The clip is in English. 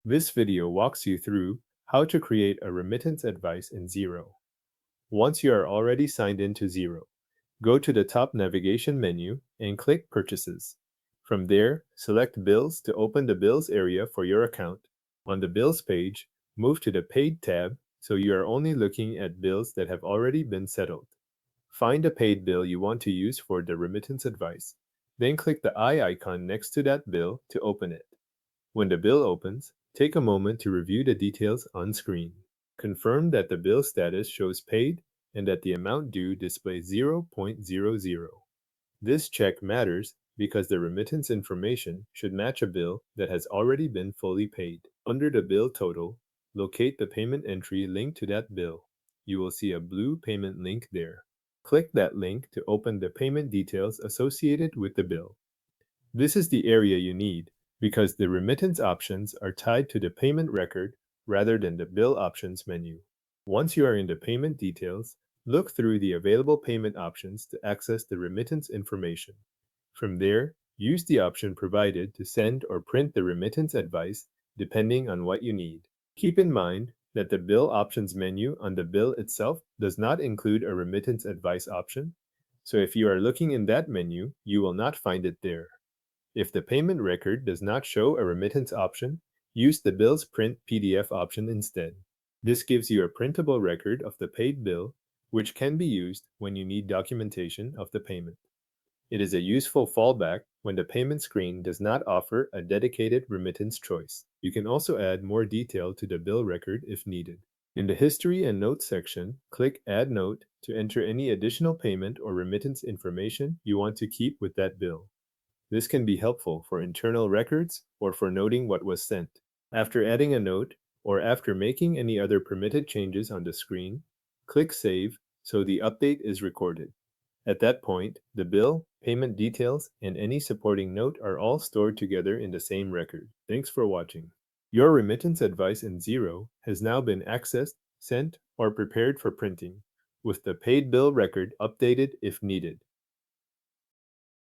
This video walks you through how to create a remittance advice in Xero. Once you are already signed into Xero, go to the top navigation menu and click Purchases. From there, select Bills to open the Bills area for your account. On the Bills page, move to the Paid tab so you are only looking at bills that have already been settled. Find a paid bill you want to use for the remittance advice. Then click the eye icon next to that bill to open it. When the bill opens, take a moment to review the details on screen. Confirm that the bill status shows paid and that the amount due displays 0.00. This check matters because the remittance information should match a bill that has already been fully paid. Under the bill total, locate the payment entry linked to that bill. You will see a blue payment link there. Click that link to open the payment details associated with the bill. This is the area you need because the remittance options are tied to the payment record rather than the bill options menu. Once you are in the payment details, look through the available payment options to access the remittance information. From there, use the option provided to send or print the remittance advice depending on what you need. Keep in mind that the bill options menu on the bill itself does not include a remittance advice option, so if you are looking in that menu, you will not find it there. If the payment record does not show a remittance option, use the Bills Print PDF option instead. This gives you a printable record of the paid bill, which can be used when you need documentation of the payment. It is a useful fallback when the payment screen does not offer a dedicated remittance choice. You can also add more detail to the bill record if needed. In the History and Notes section, click Add Note to enter any additional payment or remittance information you want to keep with that bill. This can be helpful for internal records or for noting what was sent. After adding a note, or after making any other permitted changes on the screen, click Save so the update is recorded. At that point, the bill, payment details, and any supporting note are all stored together in the same record. Thanks for watching. Your remittance advice in Xero has now been accessed, sent, or prepared for printing, with the paid bill record updated if needed.